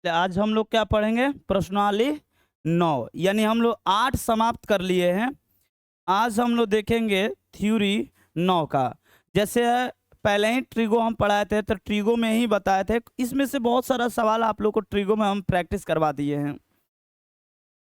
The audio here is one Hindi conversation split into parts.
तो आज हम लोग क्या पढ़ेंगे? प्रश्नावली 9, यानी हम लोग 8 समाप्त कर लिए हैं। आज हम लोग देखेंगे थ्योरी 9 का। जैसे पहले ही ट्रिगो हम पढ़ाए थे, तो ट्रिगो में ही बताए थे। इसमें से बहुत सारा सवाल आप लोग को ट्रिगो में हम प्रैक्टिस करवा दिए हैं।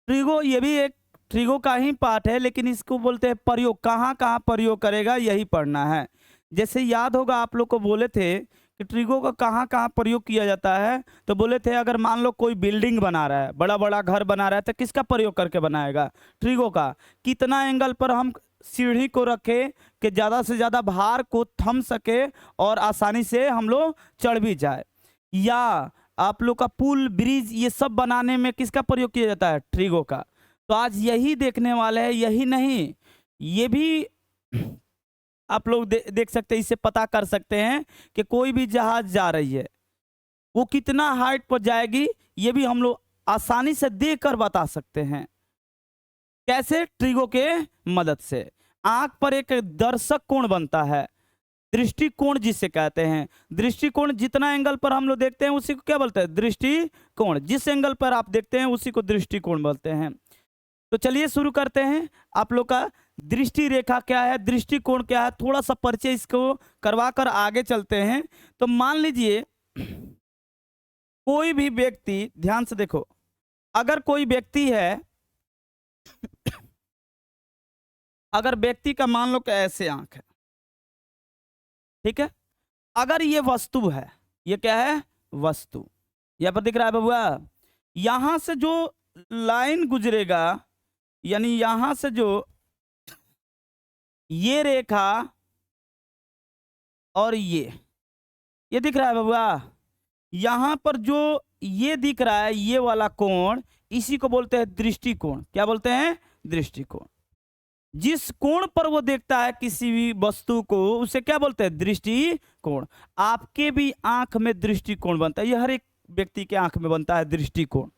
ट्रिगो ये भी एक ट्रिगो का ही पार्ट है, लेकिन इसको बोलते हैं प्रयोग। कहाँ कहाँ प्रयोग करेगा यही पढ़ना है। जैसे याद होगा आप लोग को बोले थे कि ट्रिगो का कहाँ कहाँ प्रयोग किया जाता है, तो बोले थे अगर मान लो कोई बिल्डिंग बना रहा है, बड़ा बड़ा घर बना रहा है, तो किसका प्रयोग करके बनाएगा? ट्रिगो का। कितना एंगल पर हम सीढ़ी को रखें कि ज़्यादा से ज़्यादा भार को थम सके और आसानी से हम लोग चढ़ भी जाए। या आप लोग का पुल ब्रिज ये सब बनाने में किसका प्रयोग किया जाता है? ट्रिगो का। तो आज यही देखने वाले हैं। यही नहीं, ये भी आप लोग देख सकते हैं, इससे पता कर सकते हैं कि कोई भी जहाज जा रही है वो कितना हाइट पर जाएगी, ये भी हम लोग आसानी से देखकर बता सकते हैं। कैसे? ट्रिगो के मदद से। आंख पर एक दर्शक कोण बनता है, दृष्टिकोण जिसे कहते हैं। दृष्टिकोण जितना एंगल पर हम लोग देखते हैं उसी को क्या बोलते हैं? दृष्टिकोण। जिस एंगल पर आप देखते हैं उसी को दृष्टिकोण बोलते हैं। तो चलिए शुरू करते हैं। आप लोग का दृष्टि रेखा क्या है, दृष्टिकोण क्या है, थोड़ा सा परिचय इसको करवा कर आगे चलते हैं। तो मान लीजिए कोई भी व्यक्ति, ध्यान से देखो, अगर कोई व्यक्ति है, अगर व्यक्ति का मान लो कि ऐसे आंख है, ठीक है। अगर ये वस्तु है, ये क्या है? वस्तु। यहां पर दिख रहा है बबुआ। यहां से जो लाइन गुजरेगा, यानी यहां से जो ये रेखा और ये दिख रहा है बबुआ, यहां पर जो ये दिख रहा है, ये वाला कोण, इसी को बोलते हैं दृष्टिकोण। क्या बोलते हैं? दृष्टिकोण। जिस कोण पर वो देखता है किसी भी वस्तु को, उसे क्या बोलते हैं? दृष्टिकोण। आपके भी आंख में दृष्टिकोण बनता है, ये हर एक व्यक्ति के आंख में बनता है दृष्टिकोण।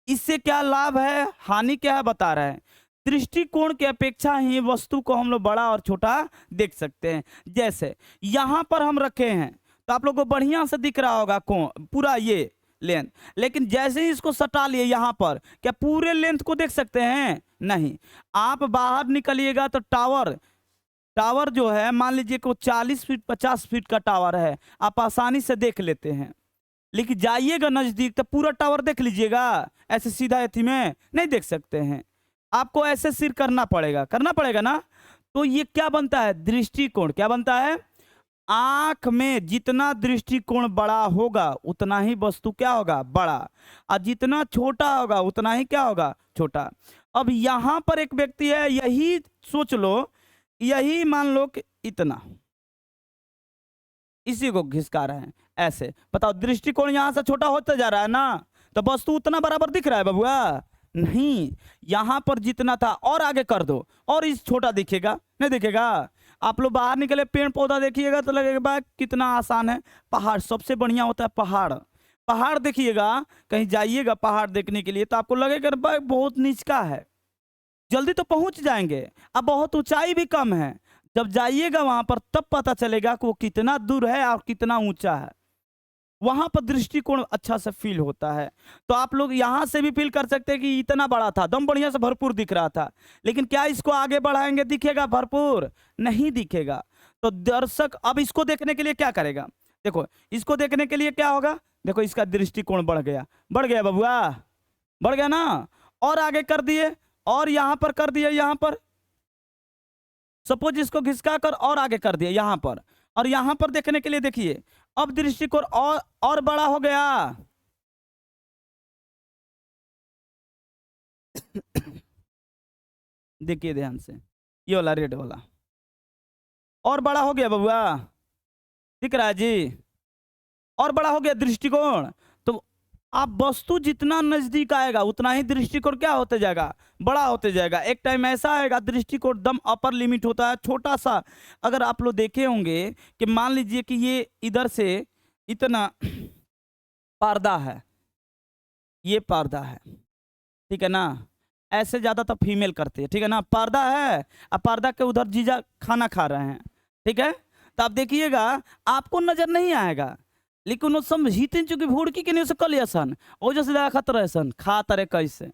इससे क्या लाभ है, हानि क्या है, बता रहे हैं। दृष्टिकोण की अपेक्षा ही वस्तु को हम लोग बड़ा और छोटा देख सकते हैं। जैसे यहां पर हम रखे हैं तो आप लोग को बढ़िया से दिख रहा होगा कोण, पूरा ये लेंथ। लेकिन जैसे ही इसको सटा लिए यहां पर, क्या पूरे लेंथ को देख सकते हैं? नहीं। आप बाहर निकलिएगा तो टावर जो है, मान लीजिए कि 40 फीट 50 फीट का टावर है, आप आसानी से देख लेते हैं। लेकिन जाइएगा नजदीक तो पूरा टावर देख लीजिएगा, ऐसे सीधा एथी में नहीं देख सकते हैं। आपको ऐसे सिर करना पड़ेगा ना। तो ये क्या बनता है? दृष्टिकोण। क्या बनता है? आंख में जितना दृष्टिकोण बड़ा होगा उतना ही वस्तु क्या होगा? बड़ा। और जितना छोटा होगा उतना ही क्या होगा? छोटा। अब यहां पर एक व्यक्ति है, यही सोच लो, यही मान लो कि इतना, इसी को घिसका रहे हैं ऐसे। बताओ, दृष्टिकोण यहां से छोटा होता जा रहा है ना, तो वस्तु उतना बराबर दिख रहा है बबुआ? नहीं। यहां पर जितना था और आगे कर दो और इस छोटा दिखेगा, नहीं दिखेगा। आप लोग बाहर निकले, पेड़ पौधा देखिएगा तो लगेगा कितना आसान है। पहाड़ सबसे बढ़िया होता है। पहाड़ देखिएगा, कहीं जाइएगा पहाड़ देखने के लिए तो आपको लगेगा बहुत नीचका है, जल्दी तो पहुंच जाएंगे। अब बहुत ऊंचाई भी कम है, जब जाइएगा वहां पर तब पता चलेगा कि वो कितना दूर है और कितना ऊंचा है। वहां पर दृष्टिकोण अच्छा से फील होता है। तो आप लोग यहां से भी फील कर सकते हैं कि इतना बड़ा था, दम बढ़िया से भरपूर दिख रहा था, लेकिन क्या इसको आगे बढ़ाएंगे दिखेगा भरपूर? नहीं दिखेगा। तो दर्शक अब इसको देखने के लिए क्या करेगा? देखो, इसको देखने के लिए क्या होगा? देखो, इसका दृष्टिकोण बढ़ गया बबुआ, बढ़ गया ना। और आगे कर दिए और यहां पर कर दिए, यहां पर सपोज इसको घिसका कर और आगे कर दिए यहां पर, और यहां पर देखने के लिए देखिए, अब दृष्टिकोण और बड़ा हो गया। देखिए ध्यान से, ये वाला रेड वाला और बड़ा हो गया बबुआ, दिख रहा है जी? और बड़ा हो गया दृष्टिकोण। तो आप वस्तु जितना नजदीक आएगा उतना ही दृष्टिकोण क्या होते जाएगा? बड़ा होते जाएगा। एक टाइम ऐसा आएगा दृष्टिकोण दम अपर लिमिट होता है, छोटा सा। अगर आप लोग देखे होंगे कि मान लीजिए कि ये इधर से इतना पर्दा है, ये पर्दा है, ठीक है ना। ऐसे ज्यादा तो फीमेल करती है, ठीक है ना। पर्दा है, अब पर्दा के उधर जीजा खाना खा रहे हैं, ठीक है। तो आप देखिएगा आपको नजर नहीं आएगा, लेकिन वो समझीते चूंकि भूड़की के नहीं से कल सन ओ जैसे देखत रहे सन खात रहे कैसे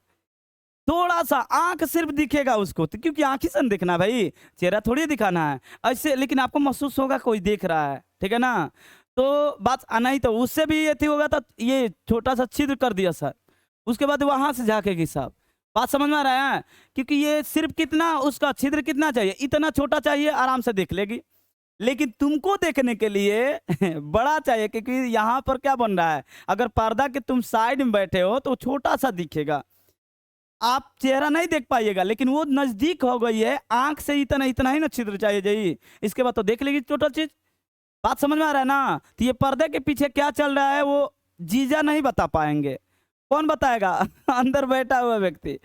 थोड़ा सा आंख सिर्फ दिखेगा उसको तो क्योंकि आंख ही से दिखना भाई, चेहरा थोड़ी दिखाना है ऐसे, लेकिन आपको महसूस होगा कोई देख रहा है, ठीक है ना। तो बात आना ही, तो उससे भी ये थी होगा तो ये छोटा सा छिद्र कर दिया सर, उसके बाद वहां से झाकेगी साहब। बात समझ में आ रहा है, क्योंकि ये सिर्फ कितना उसका छिद्र कितना चाहिए, इतना छोटा चाहिए, आराम से देख लेगी। लेकिन तुमको देखने के लिए बड़ा चाहिए, क्योंकि यहाँ पर क्या बन रहा है, अगर पर्दा के तुम साइड में बैठे हो तो छोटा सा दिखेगा, आप चेहरा नहीं देख पाइएगा, लेकिन वो नजदीक हो गई है, आंख से इतना इतना ही ना छिद्र चाहिए जी, इसके बाद तो देख लेगी टोटल चीज। बात समझ में आ रहा है ना। तो ये पर्दे के पीछे क्या चल रहा है वो जीजा नहीं बता पाएंगे, कौन बताएगा अंदर बैठा हुआ व्यक्ति।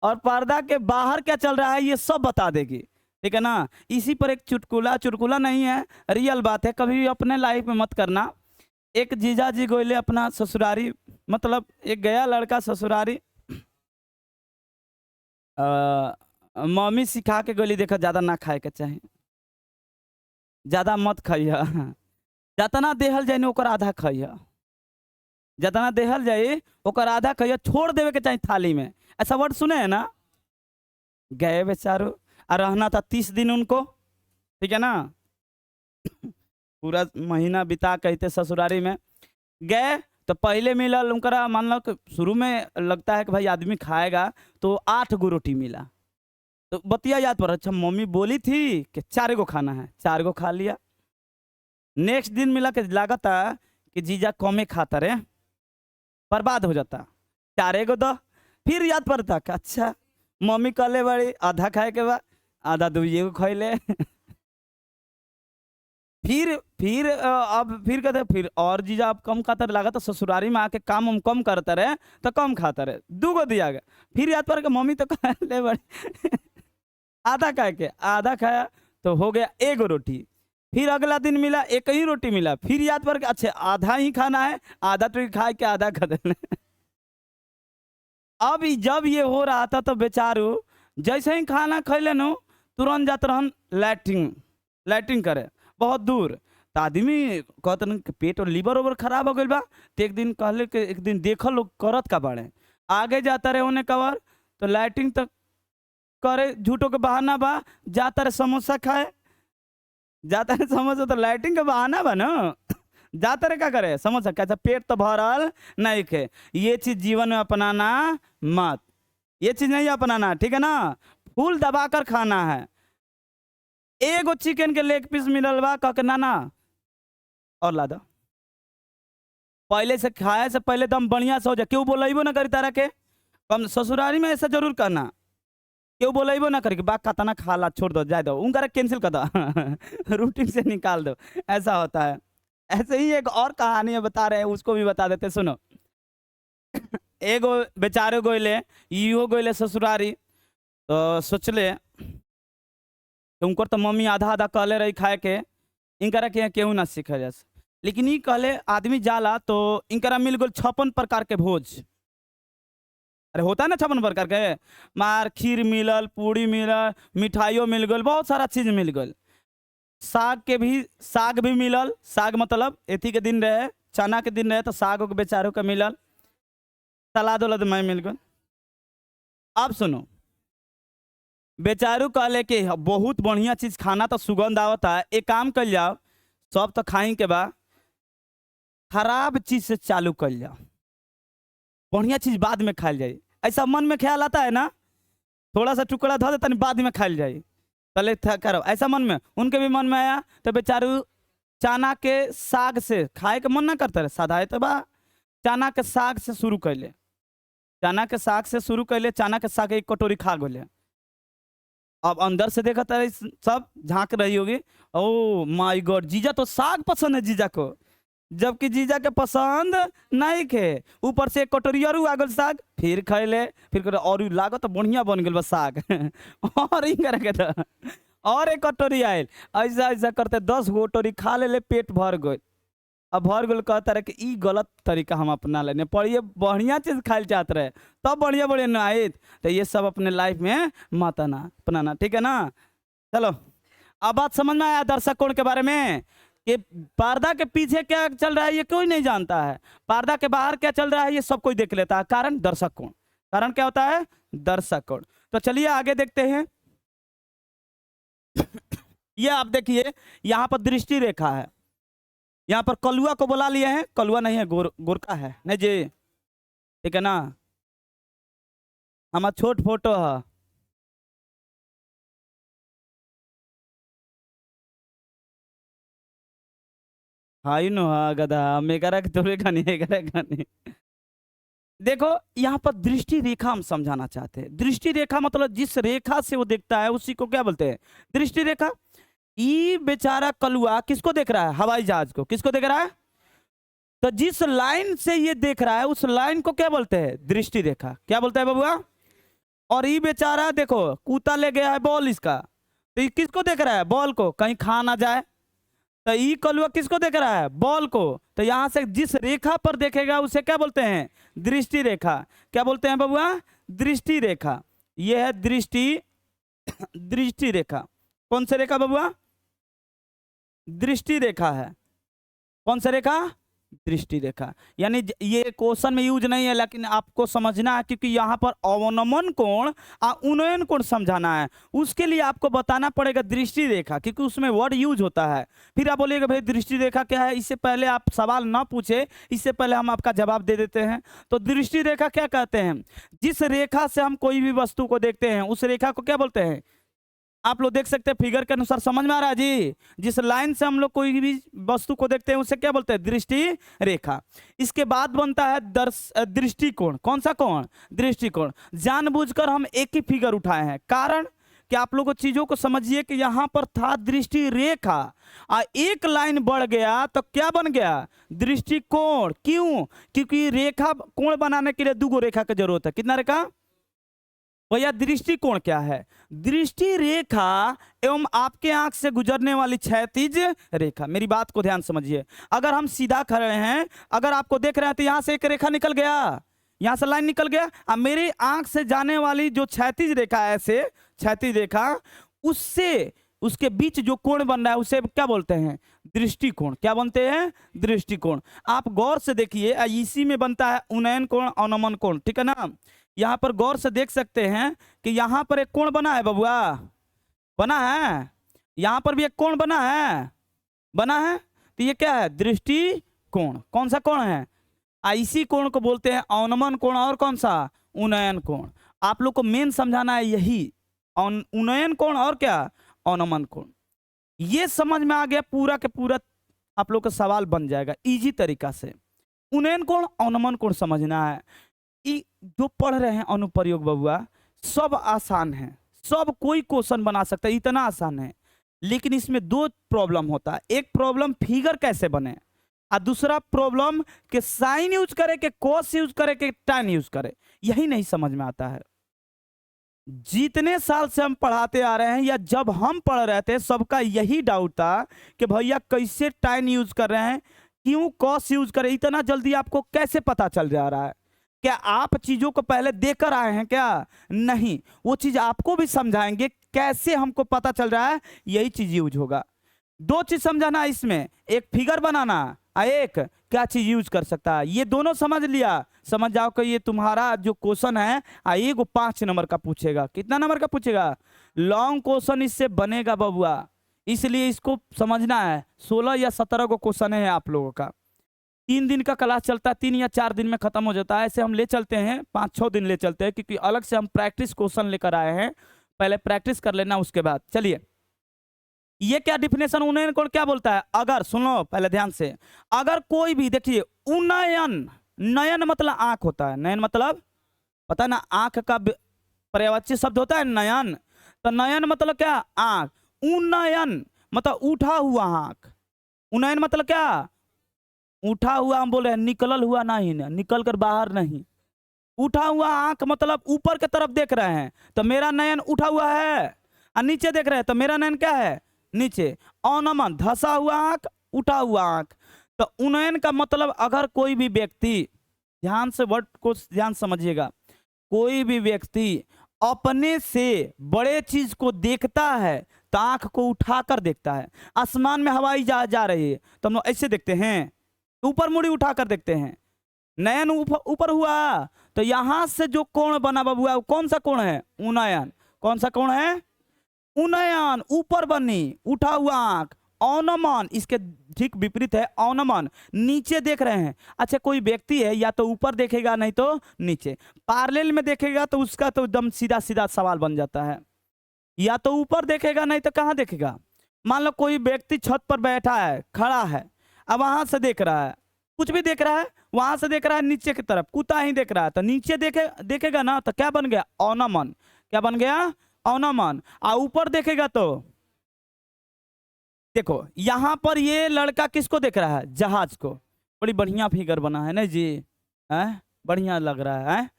और पर्दा के बाहर क्या चल रहा है ये सब बता देगी, ठीक है ना। इसी पर एक चुटकुला, चुटकुला नहीं है, रियल बात है, कभी भी अपने लाइफ में मत करना। एक जीजा जी गोले अपना ससुरारी, मतलब एक गया लड़का ससुरारी, मम्मी सिखा के गोली देखा ज्यादा ना खाए के चाहे, ज्यादा मत खाइया, जितना देहल जाए ओकर आधा खाइया, जितना देहल जाए ओकर आधा खाइया, छोड़ देवे के चाहे थाली में, ऐसा वर्ड सुने हैं ना। गए बेचारो और रहना था 30 दिन उनको, ठीक है ना, पूरा महीना बिता कहते ससुरारी में गए। तो पहले मिलल उनकरा, मान लो कि शुरू में लगता है कि भाई आदमी खाएगा, तो 8 गो रोटी मिला, तो बतिया याद पर, अच्छा मम्मी बोली थी कि 4 गो खाना है, 4 गो खा लिया। नेक्स्ट दिन मिला के लागत कि जीजा कमे खाता रे, बर्बाद हो जाता, 4 गो दो, फिर याद पड़ता कि अच्छा मम्मी कहले बड़ी आधा खाए के बाद आधा 2 गो खैले अब फिर कहते फिर और जीजा आप कम खाता रहे, लगा तो ससुरारी में आके काम हम कम करते रहे तो कम खाता रहे, 2 गो दिया गया। फिर याद पड़ गया मम्मी तो कहले बड़ी आधा खाए के, आधा खाया तो हो गया 1 गो रोटी। फिर अगला दिन मिला 1 ही रोटी मिला, फिर याद पड़ गया अच्छा आधा ही खाना है, आधा तो खा के आधा खा देना। अब जब ये हो रहा था तो बेचारू जैसे ही खाना खैले नो तुरंत जाते रहन लैट्रिन करे बहुत दूर, तो आदमी कहते न कि पेट और लीवर ओवर खराब हो गई बा, तो एक दिन कहले कि एक दिन देखल लोग करत का बाड़े, आगे जाता रहे उन्हें कवर तो लैट्रिन तक करे, झूठों के बहाना बा, जाता रहे समोसा खाए, जाता रहे समोसा, तो लैट्रिन का बहाना बा ना जाता रहे क्या करे समोसा, कैसा पेट तो भरल नहीं खे। ये चीज जीवन में अपनाना मत, ये चीज नहीं अपनाना, ठीक है ना। फूल दबाकर खाना है। 1 गो चिकन के लेग पीस मिलल बा, कह के ना और ला दो, पहले से खाए से पहले दम बढ़िया से हो जाए, क्यों बोलेबो ना करी तारा के, कम ससुरारी में ऐसा जरूर करना, क्यों बोलेबो ना करी बात खाता ना खा ला छोड़ दो जाए दो, उनका कैंसिल कर दो रूटीन से निकाल दो, ऐसा होता है। ऐसे ही एक और कहानी है बता रहे हैं, उसको भी बता देते सुनो। एगो बेचारे गोइले इहो गोइले ससुरारी, तो सोचले उनको तो मम्मी आधा आधा कहले रही खाए के, इनकरा के केहू ना सीखे जैसे, लेकिन ये कहले आदमी जाला तो इनकरा मिल गल 56 प्रकार के भोज, अरे होता है ना 56 प्रकार के, मार खीर मिलल, पूड़ी मिलल, मिठाइयों मिल गल, बहुत सारा चीज मिल गल, साग भी मिलल, साग मतलब एथी के दिन रहे, चना के दिन रहे तो साग के बेचारों के मिलल, सलाद उलाद में मिल गल। अब सुनो बेचारू कहले कि बहुत बढ़िया चीज खाना तो सुगंध आवता है, एक काम कर जाओ, सब तो खाई के बाद खराब चीज से चालू कर जाओ, बढ़िया चीज बाद में खाई जाए, ऐसा मन में ख्याल आता है ना, थोड़ा सा टुकड़ा धो देता बाद में खाई जाए, पहले करो ऐसा मन में, उनके भी मन में आया, तो बेचारू चना के साग से खाए के मन ना करता रहे, साधा तो बा चना के साग से शुरू कैले, चना के साग से शुरू कैले, चना के साग 1 कटोरी खा गए। अब अंदर से देखा था सब झांक रही होगी, ओ माय गॉड जीजा तो साग पसंद है जीजा को, जबकि जीजा के पसंद नहीं खे, ऊपर से 1 कटोरी और आ गल साग, फिर खैले, फिर और लागत तो बढ़िया बन गल बस साग और ही करके तो और 1 कटोरी आयल, ऐसा ऐसा करते 10 कटोरी खा ले, पेट भर गए। अब भर गल कहता रहे कि ई गलत तरीका हम अपना लेने पड़िए, बढ़िया चीज खाए चाहते रहे तब बढ़िया बढ़िया ना आए, तो ये सब अपने लाइफ में मत आना अपनाना, ठीक है ना। चलो अब बात समझ में आया दर्शक कोण के बारे में, कि पर्दा के पीछे क्या चल रहा है ये कोई नहीं जानता है, पर्दा के बाहर क्या चल रहा है ये सब कोई देख लेता है। कारण दर्शक कोण। कारण क्या होता है? दर्शक कोण। तो चलिए आगे देखते हैं। ये आप देखिए यहाँ पर दृष्टि रेखा है, यहाँ पर कलुआ को बुला लिए हैं, कलुआ नहीं है, गोरका है नहीं जी, ठीक है ना, हमारा छोट फोटो है। हाई नो हा गधा मेरा तोरे खानी। देखो यहाँ पर दृष्टि रेखा हम समझाना चाहते हैं। दृष्टि रेखा मतलब जिस रेखा से वो देखता है उसी को क्या बोलते हैं? दृष्टि रेखा। ये बेचारा कलुआ किसको देख रहा है? हवाई जहाज को। किसको देख रहा है? तो जिस लाइन से ये देख रहा है उस लाइन को क्या बोलते हैं? दृष्टि रेखा। क्या बोलते हैं बबुआ? और ये बेचारा देखो कूता ले गया है बॉल इसका, तो ये किसको देख रहा है? बॉल को, कहीं खा ना जाए। तो ये कलुआ किसको देख रहा है? बॉल को। तो यहां से जिस रेखा पर देखेगा उसे क्या बोलते हैं? दृष्टि रेखा। क्या बोलते हैं बबुआ? दृष्टि रेखा। यह है दृष्टि दृष्टि रेखा। कौन सी रेखा बबुआ? दृष्टि रेखा है। कौन सा रेखा? दृष्टि रेखा। यानी ये क्वेश्चन में यूज नहीं है, लेकिन आपको समझना है क्योंकि यहाँ पर अवनमन कोण और उन्नयन कोण समझाना है, उसके लिए आपको बताना पड़ेगा दृष्टि रेखा, क्योंकि उसमें वर्ड यूज होता है। फिर आप बोलिएगा भाई दृष्टि रेखा क्या है? इससे पहले आप सवाल ना पूछे, इससे पहले हम आपका जवाब दे देते हैं। तो दृष्टि रेखा क्या कहते हैं? जिस रेखा से हम कोई भी वस्तु को देखते हैं उस रेखा को क्या बोलते हैं? आप लोग देख सकते हैं फिगर के अनुसार, समझ में आ रहा है जी? जिस लाइन से हम लोग कोई भी वस्तु को देखते हैं उसे क्या बोलते हैं? दृष्टि रेखा। इसके बाद बनता है दृष्टिकोण। कौन सा कोण? दृष्टिकोण। जानबूझकर हम एक ही फिगर उठाए हैं, कारण कि आप लोगों को चीजों को समझिए कि यहां पर था दृष्टि रेखा और एक लाइन बढ़ गया तो क्या बन गया? दृष्टिकोण। क्यों? क्योंकि रेखा कोण बनाने के लिए दो रेखा की जरूरत है। कितना रेखा भैया? दृष्टिकोण क्या है? दृष्टि रेखा एवं आपके आंख से गुजरने वाली क्षैतिज रेखा। मेरी बात को ध्यान समझिए। अगर हम सीधा खड़े हैं, अगर आपको देख रहे हैं तो यहां से एक रेखा निकल गया, यहां से लाइन निकल गया, और मेरी आंख से जाने वाली जो क्षैतिज रेखा है, ऐसे क्षैतिज रेखा, उससे उसके बीच जो कोण बन रहा है उसे क्या बोलते हैं? दृष्टिकोण। क्या बनते हैं? दृष्टिकोण। आप गौर से देखिए, इसी में बनता है उन्नयन कोण, अवनमन कोण, ठीक है ना। यहाँ पर गौर से देख सकते हैं कि यहाँ पर एक कोण बना है बबुआ, बना है। यहाँ पर भी एक कोण बना है, बना है। तो ये क्या है? दृष्टिकोण। कौन सा कोण है? इसी कोण को बोलते हैं अवनमन कोण, और कौन सा? उन्नयन कोण। आप लोग को मेन समझाना है यही, उन्नयन कोण और क्या? अवनमन कोण। ये समझ में आ गया पूरा के पूरा, आप लोग का सवाल बन जाएगा इजी तरीका से। उन्नयन कोण, अवनमन कोण समझना है। जो पढ़ रहे हैं अनुप्रयोग बबुआ, सब आसान है, सब कोई क्वेश्चन बना सकता है, इतना आसान है। लेकिन इसमें दो प्रॉब्लम होता है। एक प्रॉब्लम फिगर कैसे बने, और दूसरा प्रॉब्लम के साइन यूज करे, के कॉस यूज करे, के tan यूज करे, यही नहीं समझ में आता है। जितने साल से हम पढ़ाते आ रहे हैं या जब हम पढ़ रहे थे, सबका यही डाउट था कि भैया कैसे tan यूज कर रहे हैं, क्यों कॉस यूज करें, इतना जल्दी आपको कैसे पता चल जा रहा है? क्या आप चीजों को पहले देखकर आए हैं क्या? नहीं, वो चीज आपको भी समझाएंगे कैसे हमको पता चल रहा है, यही चीज यूज होगा। दो चीज समझाना इसमें, एक फिगर बनाना और एक क्या चीज यूज कर सकता है। ये दोनों समझ लिया, समझ जाओ कि ये तुम्हारा जो क्वेश्चन है ये 5 नंबर का पूछेगा। कितना नंबर का पूछेगा? लॉन्ग क्वेश्चन इससे बनेगा बबुआ, इसलिए इसको समझना है। 16 या 17 को क्वेश्चन है आप लोगों का। 3 दिन का क्लास चलता है, 3 या 4 दिन में खत्म हो जाता है। ऐसे हम ले चलते हैं 5-6 दिन ले चलते हैं, क्योंकि अलग से हम प्रैक्टिस क्वेश्चन लेकर आए हैं। पहले प्रैक्टिस कर लेना, उसके बाद चलिए। ये क्या डिफिनेशन उन्नयन कोण क्या बोलता है? अगर सुनो पहले ध्यान से, अगर कोई भी देखिए उन्नयन, नयन मतलब आंख होता है, नयन मतलब पता ना, आंख का पर्यायवाची शब्द होता है नयन। तो नयन मतलब क्या? आंख। उन्नयन मतलब उठा हुआ आंख। उन्नयन मतलब क्या? उठा हुआ, हम बोले निकलल हुआ नहीं, निकल कर बाहर नहीं, उठा हुआ आंख मतलब ऊपर की तरफ देख रहे हैं तो मेरा नयन उठा हुआ है, और नीचे देख रहे हैं तो मेरा नयन क्या है? नीचे। अवनमन धसा हुआ आंख, उठा हुआ आंख। तो उन्नयन का मतलब अगर कोई भी व्यक्ति, ध्यान से वर्ड को ध्यान समझिएगा, कोई भी व्यक्ति अपने से बड़े चीज को देखता है तो आंख को उठाकर देखता है। आसमान में हवाई जहाज जा रही है तो हम लोग ऐसे देखते हैं, ऊपर मुड़ी उठाकर देखते हैं। नयन ऊपर हुआ तो यहां से जो कोण बना बबुआ वो कौन सा कोण है? उन्नयन। कौन सा कोण है? उन्नयन। ऊपर बनी, उठा हुआ आंख। अवनमन इसके ठीक विपरीत है, अवनमन नीचे देख रहे हैं। अच्छा, कोई व्यक्ति है या तो ऊपर देखेगा नहीं तो नीचे, पैरेलल में देखेगा तो उसका तो एकदम सीधा सीधा सवाल बन जाता है। या तो ऊपर देखेगा नहीं तो कहाँ देखेगा? मान लो कोई व्यक्ति छत पर बैठा है, खड़ा है, अब वहां से देख रहा है, कुछ भी देख रहा है, वहां से देख रहा है नीचे की तरफ, कुत्ता ही देख रहा है, तो नीचे देखेगा ना तो क्या बन गया? अवनमन। क्या बन गया? अवनमन। आ ऊपर देखेगा तो देखो यहां पर ये लड़का किसको देख रहा है? जहाज को। बड़ी बढ़िया फिगर बना है ना जी, है बढ़िया लग रहा है।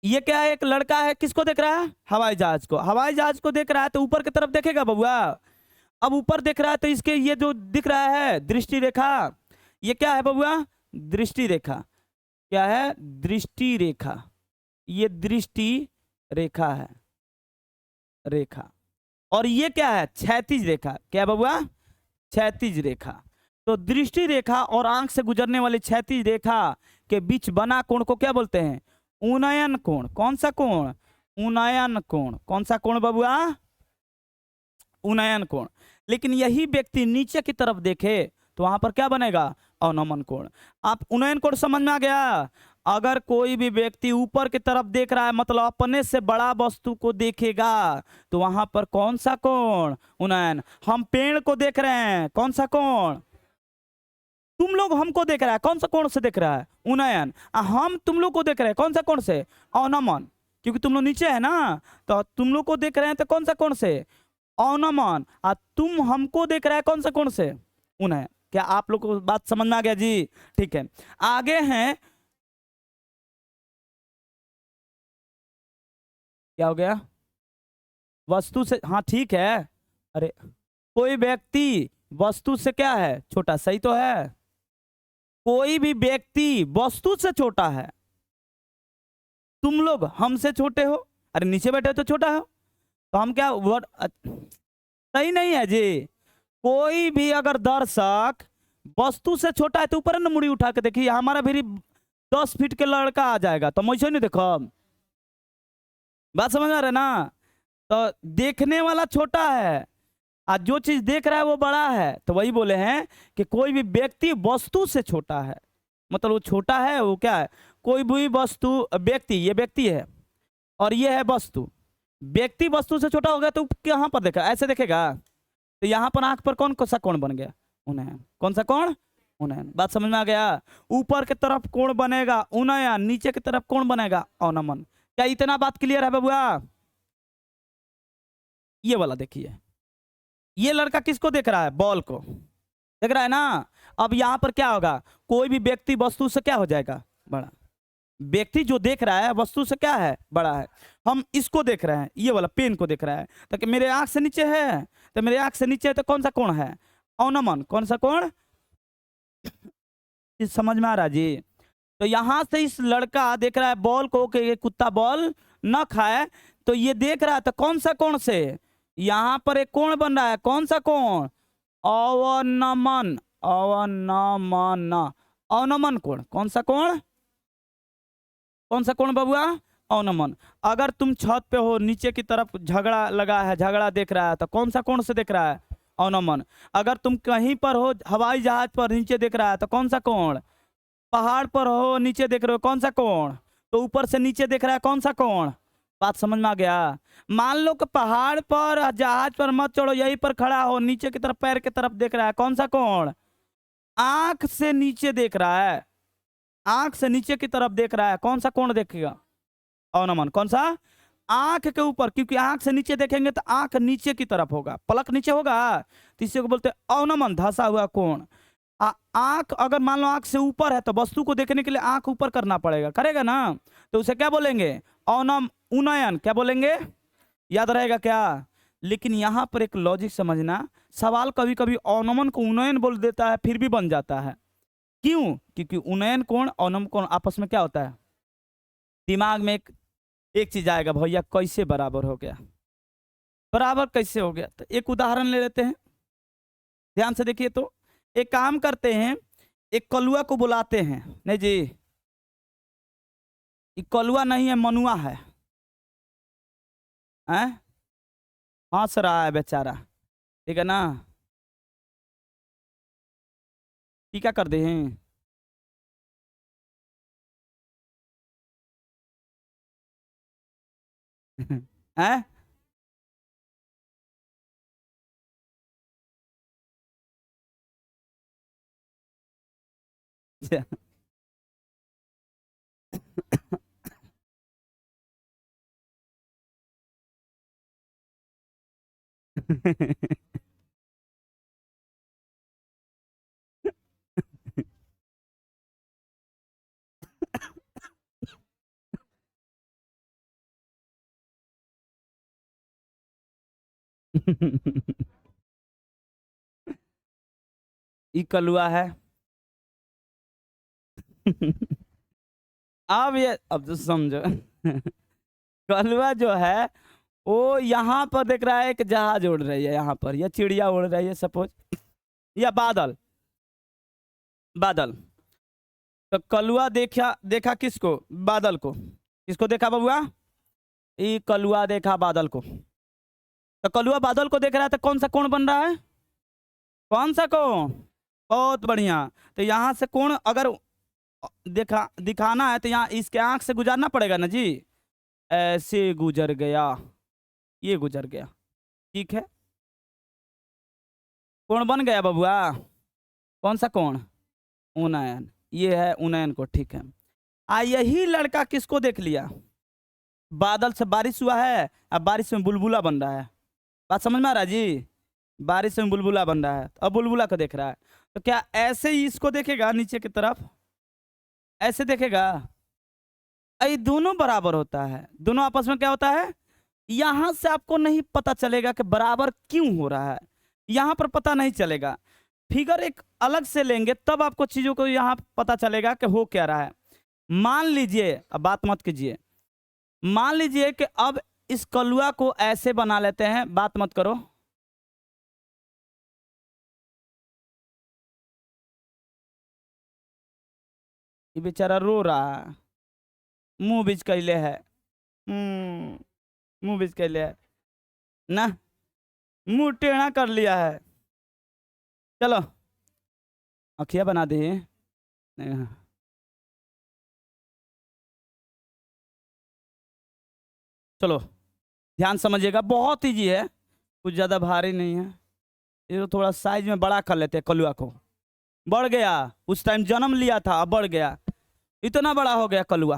ये क्या है? एक लड़का है, किसको देख रहा है? हवाई जहाज को। हवाई जहाज को देख रहा है तो ऊपर की तरफ देखेगा बबुआ। अब ऊपर देख रहा है तो इसके ये जो दिख रहा है दृष्टि रेखा, ये क्या है बबुआ? दृष्टि रेखा। क्या है? दृष्टि रेखा। ये दृष्टि रेखा है, रेखा। और ये क्या है? क्षैतिज रेखा। क्या बबुआ? क्षैतिज रेखा। तो दृष्टि रेखा और आंख से गुजरने वाली क्षैतिज रेखा के बीच बना कोण को क्या बोलते हैं? उन्नयन कोण। कौन सा कोण? उन्नयन कोण। कौन सा कोण बबुआ? उन्नयन कोण। लेकिन यही व्यक्ति नीचे की तरफ देखे तो वहां पर क्या बनेगा? अवनमन कोण। आप उन्नयन कोण समझ में आ गया? अगर कोई भी व्यक्ति ऊपर की तरफ देख रहा है मतलब अपने से बड़ा वस्तु को देखेगा तो वहां पर कौन सा कोण? उन्नयन। हम पेड़ को देख रहे हैं, कौन सा कोण? तुम लोग हमको देख रहा है, कौन सा कोण से देख रहा है? उन्नयन। हम तुम लोग को देख रहे हैं, कौन सा कोण से? अवनमन। क्योंकि तुम लोग नीचे है ना, तो तुम लोग को देख रहे हैं तो कौन सा कोण से? अवनमन। तुम हमको देख रहे हैं कौन सा कोण से? उन्नयन। क्या आप लोग को बात समझ में आ गया जी? ठीक है, आगे हैं। क्या हो गया? वस्तु से, हाँ ठीक है। अरे कोई व्यक्ति वस्तु से क्या है? छोटा। सही तो है, कोई भी व्यक्ति वस्तु से छोटा है। तुम लोग हमसे छोटे हो, अरे नीचे बैठे हो तो छोटा हो, तो हम क्या वर्ड सही नहीं है जी। कोई भी अगर दर्शक वस्तु से छोटा है तो ऊपर न मुड़ी उठा के देखिए, हमारा भी 10 फीट के लड़का आ जाएगा तो मुझे नहीं देखो। बात समझ आ रहा है ना? तो देखने वाला छोटा है और जो चीज देख रहा है वो बड़ा है। तो वही बोले हैं कि कोई भी व्यक्ति वस्तु से छोटा है, मतलब वो छोटा है, वो क्या है? कोई भी वस्तु, व्यक्ति, ये व्यक्ति है और ये है वस्तु। व्यक्ति वस्तु से छोटा हो गया तो कहां पर देखेगा? ऐसे देखेगा। तो यहां पर आंख पर कौन सा कोण बन गया? उन्नयन। कौन सा कोण? उन्नयन। बात समझ में आ गया? ऊपर की तरफ कोण बनेगा उन्नयन, नीचे की तरफ कोण बनेगा अवनमन। क्या इतना बात क्लियर है बबुआ? ये वाला देखिए, ये लड़का किसको देख रहा है? बॉल को देख रहा है ना। अब यहां पर क्या होगा? कोई भी व्यक्ति वस्तु से क्या हो जाएगा? बड़ा। व्यक्ति जो देख रहा है वस्तु से क्या है? बड़ा है। हम इसको देख रहे हैं, ये वाला पेन को देख रहा है, ताकि मेरे आंख से नीचे है, तो मेरे आंख से नीचे है तो कौन सा कोण है? अवनमन। कौन सा कोण? इस समझ में आ रहा जी? तो यहां से इस लड़का देख रहा है बॉल को कि ये कुत्ता बॉल न खाए, तो ये देख रहा है तो कौन सा कोण से? यहां पर एक कोण बन रहा है, कौन सा कोण? अवनमन। अवनमन। अवनमन कोण। कौन सा कोण? कौन सा कोण बबुआ? अवनमन। अगर तुम छत पे हो, नीचे की तरफ झगड़ा लगा है, झगड़ा देख रहा है तो कौन सा कोण से देख रहा है? अवनमन। अगर तुम कहीं पर हो, हवाई जहाज पर नीचे देख रहा है तो कौन सा कोण? पहाड़ पर हो, नीचे देख रहे हो, कौन सा कोण? तो ऊपर से नीचे देख रहा है, कौन सा कोण? बात समझ में आ गया? मान लो कि पहाड़ पर, जहाज पर मत चढ़ो, यहीं पर खड़ा हो, नीचे की तरफ पैर की तरफ देख रहा है, कौन सा कोण? आंख से नीचे देख रहा है, आंख से नीचे की तरफ देख रहा है, कौन सा कोण देखेगा? अवनमन। कौन सा? आंख के ऊपर, क्योंकि आंख से नीचे देखेंगे तो आंख नीचे की तरफ होगा, पलक नीचे होगा, तो इसी को बोलते हैं अवनमन, धंसा हुआ कोण। आंख अगर मान लो आंख से ऊपर है तो वस्तु को देखने के लिए आंख ऊपर करना पड़ेगा, करेगा ना, तो उसे क्या बोलेंगे? उन्नयन। क्या बोलेंगे? याद रहेगा क्या? लेकिन यहां पर एक लॉजिक समझना, सवाल कभी कभी अवनमन को उन्नयन बोल देता है फिर भी बन जाता है। क्यों? क्योंकि उन्नयन कोण अवनमन कोण आपस में क्या होता है? दिमाग में एक चीज आएगा, भैया कैसे बराबर हो गया? बराबर कैसे हो गया? तो एक उदाहरण ले लेते हैं, ध्यान से देखिए। तो एक काम करते हैं, एक कलुआ को बुलाते हैं। नहीं जी, ये कलुआ नहीं है, मनुआ है। हैं? हंस रहा है बेचारा, ठीक है ना? ठीक है, कर दे हैं। हैं? ये कलुआ है। अब तो समझो। कलुआ जो है वो यहाँ पर देख रहा है कि जहाज उड़ रही है, यहाँ पर या चिड़िया उड़ रही है सपोज, या बादल, बादल। तो कलुआ देखा देखा किसको? बादल को। किसको देखा बबुआ? ये कलुआ देखा बादल को। तो कलुआ बादल को देख रहा है, तो कौन सा कोण बन रहा है? कौन सा कोण? बहुत बढ़िया। तो यहाँ से कोण अगर दिखाना है तो यहाँ इसके आंख से गुजारना पड़ेगा ना जी। ऐसे गुजर गया, ये गुजर गया, ठीक है। कोण बन गया बबुआ। कौन सा कोण? उन्नयन। ये है उन्नयन को, ठीक है। यही लड़का किसको देख लिया? बादल से बारिश हुआ है, अब बारिश में बुलबुला बन रहा है। बात समझ में आ रहा है जी? बारिश में बुलबुला बन रहा है, अब बुलबुला को देख रहा है। तो क्या ऐसे ही इसको देखेगा नीचे की तरफ? ऐसे देखेगा? ये दोनों बराबर होता है। दोनों आपस में क्या होता है? यहां से आपको नहीं पता चलेगा कि बराबर क्यों हो रहा है, यहां पर पता नहीं चलेगा। फिगर एक अलग से लेंगे तब आपको चीजों को यहां पता चलेगा कि हो क्या रहा है। मान लीजिए, अब बात मत कीजिए, मान लीजिए कि अब इस कलुआ को ऐसे बना लेते हैं, बात मत करो। ये बेचारा रो रहा है, मुंह बीच कैले है। मुंह बीच कैले है ना, मुंह टेढ़ा कर लिया है। चलो अखिया बना दे। चलो ध्यान समझिएगा, बहुत ईजी है, कुछ ज़्यादा भारी नहीं है। ये तो थोड़ा साइज में बड़ा कर लेते हैं कलुआ को। बढ़ गया, उस टाइम जन्म लिया था, अब बढ़ गया, इतना बड़ा हो गया कलुआ।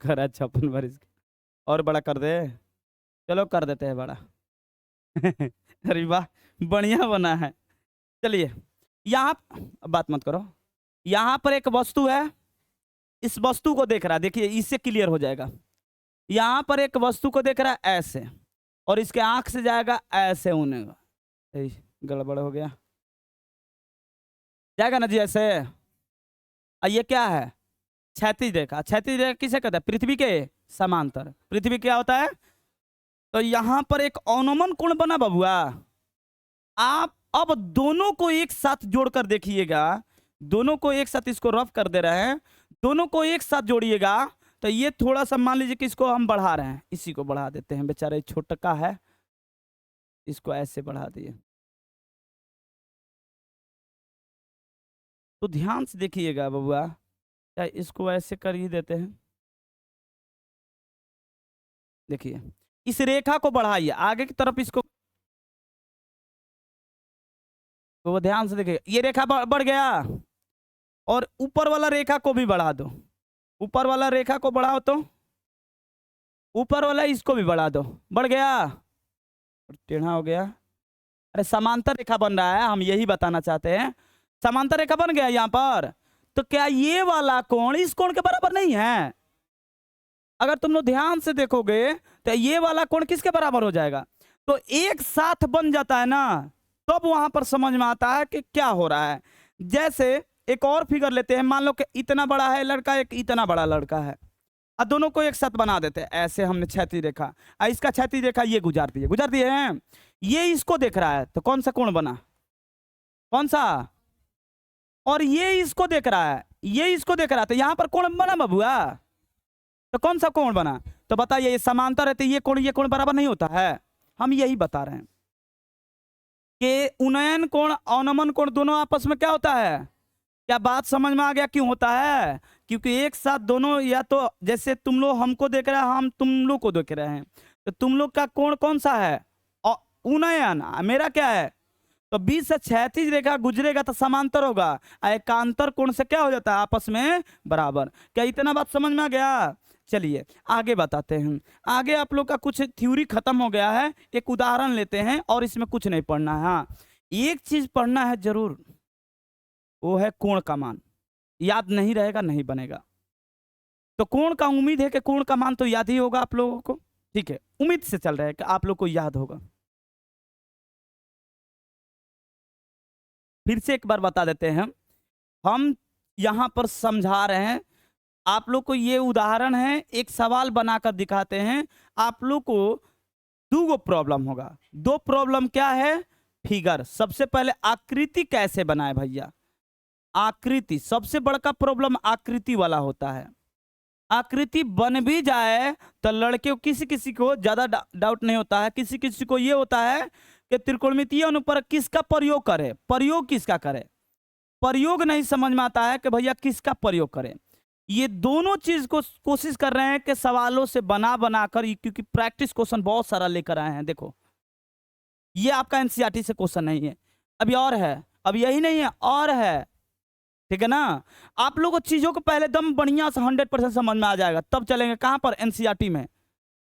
करा 56 और बड़ा कर दे। चलो कर देते हैं बड़ा। अरे वाह, बढ़िया बना है। चलिए यहाँ बात मत करो, यहाँ पर एक वस्तु है, इस वस्तु को देख रहा है, देखिए इससे क्लियर हो जाएगा। यहाँ पर एक वस्तु को देख रहा है ऐसे, और इसके आंख से जाएगा ऐसे उनेगा। गड़बड़ हो गया, जाएगा ना जी ऐसे। ये क्या है? क्षैतिज रेखा। क्षैतिज रेखा किसे कहते हैं? पृथ्वी के समांतर। पृथ्वी क्या होता है? तो यहाँ पर एक अनुमान कोण बना बबुआ। आप अब दोनों को एक साथ जोड़कर देखिएगा, दोनों को एक साथ, इसको रफ कर दे रहे हैं, दोनों को एक साथ जोड़िएगा तो ये थोड़ा सा मान लीजिए कि इसको हम बढ़ा रहे हैं, इसी को बढ़ा देते हैं, बेचारा छोटा है, इसको ऐसे बढ़ा दिए। तो ध्यान से देखिएगा बबुआ, क्या इसको ऐसे कर ही देते हैं। देखिए इस रेखा को बढ़ाइए आगे की तरफ, इसको तो वो ध्यान से देखिए, ये रेखा बढ़ गया, और ऊपर वाला रेखा को भी बढ़ा दो। ऊपर वाला रेखा को बढ़ाओ तो ऊपर वाला इसको भी बढ़ा दो, बढ़ गया, टेढ़ा हो गया। अरे समांतर रेखा बन रहा है, हम यही बताना चाहते हैं। समांतर रेखा बन गया यहाँ पर, तो क्या ये वाला कोण इस कोण के बराबर नहीं है? अगर तुम लोग ध्यान से देखोगे तो ये वाला कोण किसके बराबर हो जाएगा? तो एक साथ बन जाता है ना, तब वहां पर समझ में आता है कि क्या हो रहा है। जैसे एक और फिगर लेते हैं, मान लो कि इतना बड़ा है लड़का, एक इतना बड़ा लड़का है, और दोनों को एक साथ बना देते हैं, ऐसे हमने क्षैतिज रेखा, इसका क्षैतिज रेखा ये गुजार दिए हैं, ये इसको देख रहा है तो कौन सा कोण बना, कौन सा, और ये इसको देख रहा है, ये इसको देख रहा है, तो यहां पर कोण बना बबुआ, तो कौन सा कोण बना, तो बताइए, ये समांतर है तो ये कोण बराबर नहीं होता है। हम यही बता रहे हैं कि उन्नयन कोण अवनमन कोण दोनों आपस में क्या होता है, क्या बात समझ में आ गया क्यों होता है, क्योंकि एक साथ दोनों, या तो जैसे तुम लोग हमको देख रहे हैं, हम तुम लोग को देख रहे हैं, तो तुम लोग का कोण कौन सा है, उन्नयन, मेरा क्या है, तो बीच से क्षैतिज रेखा गुजरेगा तो समांतर होगा, एकांतर कोण से क्या हो जाता है, आपस में बराबर। क्या इतना बात समझ में आ गया। चलिए आगे बताते हैं, आगे आप लोग का कुछ थ्योरी खत्म हो गया है, एक उदाहरण लेते हैं, और इसमें कुछ नहीं पढ़ना है। हाँ, एक चीज पढ़ना है जरूर, वो है कोण का मान, याद नहीं रहेगा नहीं बनेगा। तो कोण का उम्मीद है कि कोण का मान तो याद ही होगा आप लोगों को, ठीक है, उम्मीद से चल रहा है कि आप लोग को याद होगा। फिर से एक बार बता देते हैं, हम यहां पर समझा रहे हैं आप लोग को, ये उदाहरण है, एक सवाल बनाकर दिखाते हैं आप लोग को। दो प्रॉब्लम होगा, दो प्रॉब्लम क्या है, फिगर, सबसे पहले आकृति कैसे बनाए भैया, आकृति, सबसे बड़ा प्रॉब्लम आकृति वाला होता है। आकृति बन भी जाए तो लड़के को, किसी किसी को ज्यादा डाउट नहीं होता है, किसी किसी को ये होता है कि त्रिकोणमितीय अनुपात किसका प्रयोग करे, प्रयोग किसका करे, प्रयोग नहीं समझ में आता है कि भैया किसका प्रयोग करें। ये दोनों चीज को कोशिश कर रहे हैं कि सवालों से बना बनाकर, क्योंकि प्रैक्टिस क्वेश्चन बहुत सारा लेकर आए हैं। देखो ये आपका एनसीईआरटी से क्वेश्चन नहीं है, अभी और है, अब यही नहीं है और है, ठीक है ना। आप लोगों को चीजों को पहले दम बढ़िया से 100% समझ में आ जाएगा, तब चलेंगे कहां पर, एनसीईआरटी में,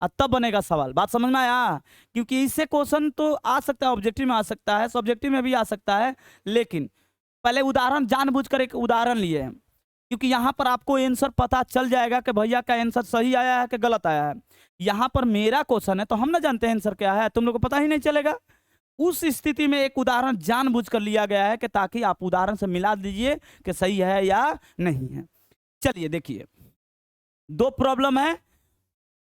और तब बनेगा सवाल। बात समझ में आया, क्योंकि इससे क्वेश्चन तो आ सकता है, ऑब्जेक्टिव में आ सकता है, सब्जेक्टिव में भी आ सकता है, लेकिन पहले उदाहरण जानबूझकर एक उदाहरण लिए हैं, क्योंकि यहां पर आपको आंसर पता चल जाएगा कि भैया का आंसर सही आया है कि गलत आया है। यहां पर मेरा क्वेश्चन है तो हम ना जानते हैं आंसर क्या है, तुम लोग को पता ही नहीं चलेगा। उस स्थिति में एक उदाहरण जानबूझकर लिया गया है कि ताकि आप उदाहरण से मिला दीजिए कि सही है या नहीं है। चलिए देखिए, दो प्रॉब्लम है,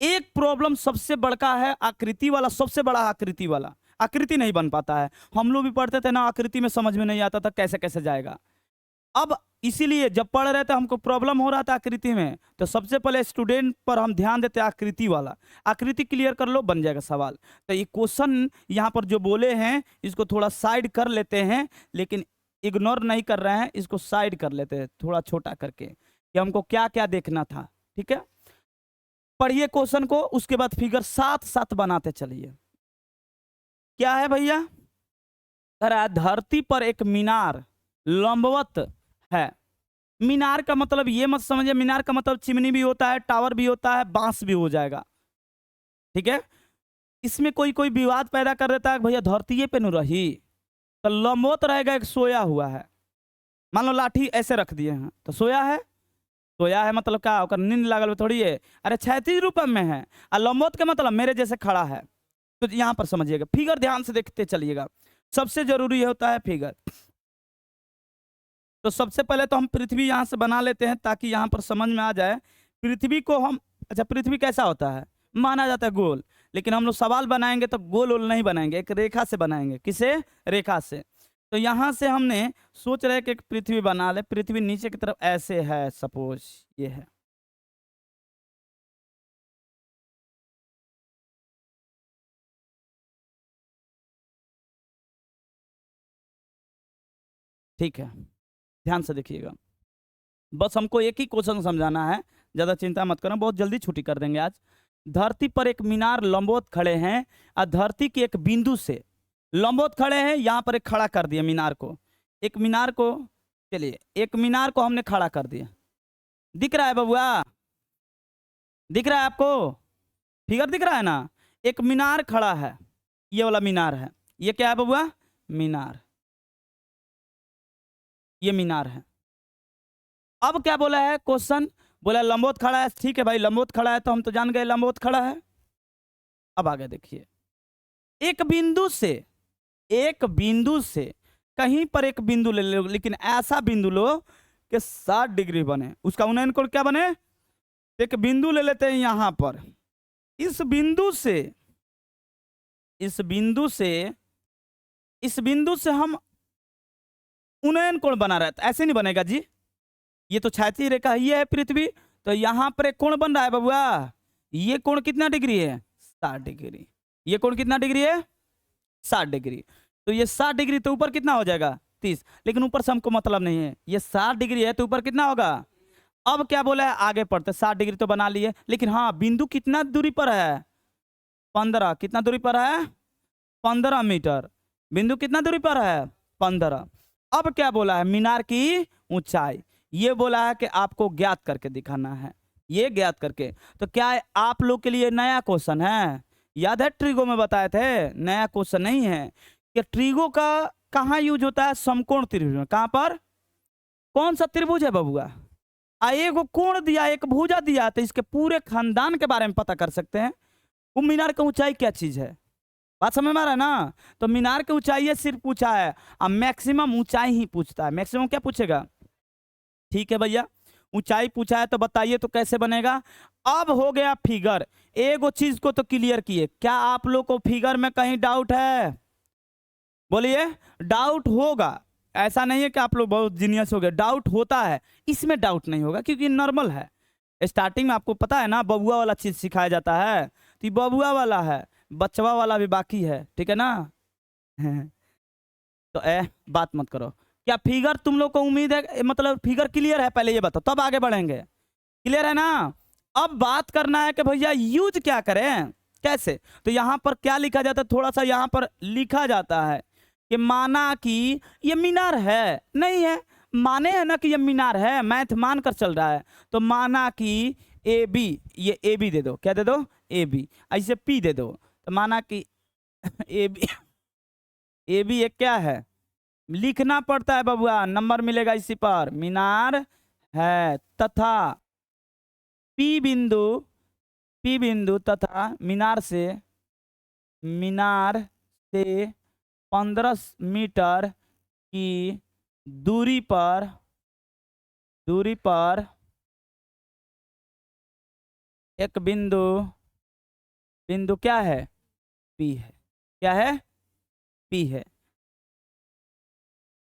एक प्रॉब्लम सबसे बड़का है आकृति वाला, सबसे बड़ा आकृति वाला, आकृति नहीं बन पाता है। हम लोग भी पढ़ते थे ना, आकृति में समझ में नहीं आता था कैसे कैसे जाएगा। अब इसीलिए जब पढ़ रहे थे हमको प्रॉब्लम हो रहा था आकृति में, तो सबसे पहले स्टूडेंट पर हम ध्यान देते हैं आकृति वाला, आकृति क्लियर कर लो बन जाएगा सवाल। तो ये क्वेश्चन यहाँ पर जो बोले हैं इसको थोड़ा साइड कर लेते हैं, लेकिन इग्नोर नहीं कर रहे हैं, इसको साइड कर लेते हैं थोड़ा छोटा करके कि हमको क्या क्या देखना था। ठीक है, पढ़िए क्वेश्चन को, उसके बाद फिगर साथ साथ बनाते चलिए। क्या है भैया, कह रहा है धरती पर एक मीनार लंबवत है। मीनार का मतलब ये मत समझिए, मीनार का मतलब चिमनी भी होता है, टावर भी होता है, बांस भी हो जाएगा, ठीक है। इसमें कोई कोई विवाद पैदा कर देता है भैया धरती पे नु रही, तो लंबवत रहेगा, एक सोया हुआ है, मान लो लाठी ऐसे रख दिए हैं तो सोया है, सोया है मतलब क्या होकर नींद लागल थोड़ी है, अरे क्षैतिज रूप में है, और लंबवत का मतलब मेरे जैसे खड़ा है। तो यहां पर समझिएगा, फिगर ध्यान से देखते चलिएगा, सबसे जरूरी होता है फिगर। तो सबसे पहले तो हम पृथ्वी यहां से बना लेते हैं ताकि यहां पर समझ में आ जाए। पृथ्वी को हम, अच्छा पृथ्वी कैसा होता है, माना जाता है गोल, लेकिन हम लोग सवाल बनाएंगे तो गोल ओल नहीं बनाएंगे, एक रेखा से बनाएंगे। किसे, रेखा से। तो यहां से हमने सोच रहे कि एक पृथ्वी बना ले, पृथ्वी नीचे की तरफ ऐसे है, सपोज ये है, ठीक है, ध्यान से देखिएगा। बस हमको एक ही क्वेश्चन समझाना है, ज्यादा चिंता मत करना, बहुत जल्दी छुट्टी कर देंगे आज। धरती पर एक मीनार लंबवत खड़े हैं, और धरती के एक बिंदु से लंबवत खड़े हैं, यहां पर एक खड़ा कर दिया मीनार को, एक मीनार को, चलिए एक मीनार को हमने खड़ा कर दिया। दिख रहा है बबुआ, दिख रहा है आपको, फिगर दिख रहा है ना। एक मीनार खड़ा है, ये वाला मीनार है, ये क्या है बबुआ, मीनार, ये मीनार है। अब क्या बोला है क्वेश्चन, बोला लंबवत खड़ा है, ठीक है भाई लंबवत खड़ा है तो हम तो जान गए लंबवत खड़ा है। अब आगे देखिए, एक बिंदु से, एक बिंदु से कहीं पर एक बिंदु ले लो, लेकिन ऐसा बिंदु लो कि 60 डिग्री बने, उसका उन्नयन कोण क्या बने, एक बिंदु ले लेते हैं यहाँ पर। इस बिंदु से हम उन्नयन कोण बना रहा है। तो ऐसे नहीं बनेगा जी, ये तो क्षैतिज रेखा ही है पृथ्वी, तो यहाँ पर एक कोण बन रहा है बबुआ। ये कोण कितना डिग्री है? 60 डिग्री। ये कोण कितना डिग्री है? 60 डिग्री। तो ये 60 डिग्री, तो ऊपर कितना हो जाएगा? 30। लेकिन ऊपर से हमको मतलब नहीं है, ये 60 डिग्री है तो ऊपर कितना होगा? अब क्या बोला है, आगे पढ़ते। 60 डिग्री तो बना लिए, लेकिन हाँ बिंदु कितना दूरी पर है? 15। कितना दूरी पर है? 15 मीटर। बिंदु कितना दूरी पर है? 15। अब क्या बोला है? मीनार की ऊंचाई। ये बोला है कि आपको ज्ञात करके दिखाना है, ये ज्ञात करके। तो क्या आप लोग के लिए नया क्वेश्चन है? याद है ट्रिगो में बताए थे, नया क्वेश्चन नहीं है कि ट्रिगो का कहाँ यूज होता है? समकोण त्रिभुज में। कहाँ पर? कौन सा त्रिभुज है बबुआ? एक कोण दिया, एक भुजा दिया, तो इसके पूरे खानदान के बारे में पता कर सकते हैं। वो मीनार की ऊंचाई क्या चीज है, बात समझ में आ रहा है ना? तो मीनार की ऊंचाई सिर्फ पूछा है, अब मैक्सिमम ऊंचाई ही पूछता है। मैक्सिमम क्या पूछेगा? ठीक है भैया, ऊंचाई पूछा है तो बताइए तो कैसे बनेगा। अब हो गया फिगर। एक चीज को तो क्लियर किए। क्या आप लोग को फिगर में कहीं डाउट है? बोलिए। डाउट होगा, ऐसा नहीं है कि आप लोग बहुत जीनियस हो गए। डाउट होता है, इसमें डाउट नहीं होगा क्योंकि नॉर्मल है। स्टार्टिंग में आपको पता है ना, बबुआ वाला चीज सिखाया जाता है, तो बबुआ वाला है, बचवा वाला भी बाकी है, ठीक है ना? तो बात मत करो। क्या फिगर तुम लोग को उम्मीद है, मतलब फिगर क्लियर है? पहले ये बताओ, तब आगे बढ़ेंगे। क्लियर है ना? अब बात करना है कि भैया यूज क्या करें, कैसे। तो यहां पर क्या लिखा जाता है, थोड़ा सा यहां पर लिखा जाता है कि माना कि ये मीनार है, नहीं है, माने है ना कि ये मीनार है, मैथ मान कर चल रहा है। तो माना कि ए बी, ये ए बी दे दो, क्या दे दो? A B. ऐसे पी दे दो, तो माना कि ए बी एक क्या है, लिखना पड़ता है बबुआ, नंबर मिलेगा इसी पर। मीनार है तथा पी बिंदु तथा मीनार से 15 मीटर की दूरी पर एक बिंदु क्या है? पी है। क्या है? पी है।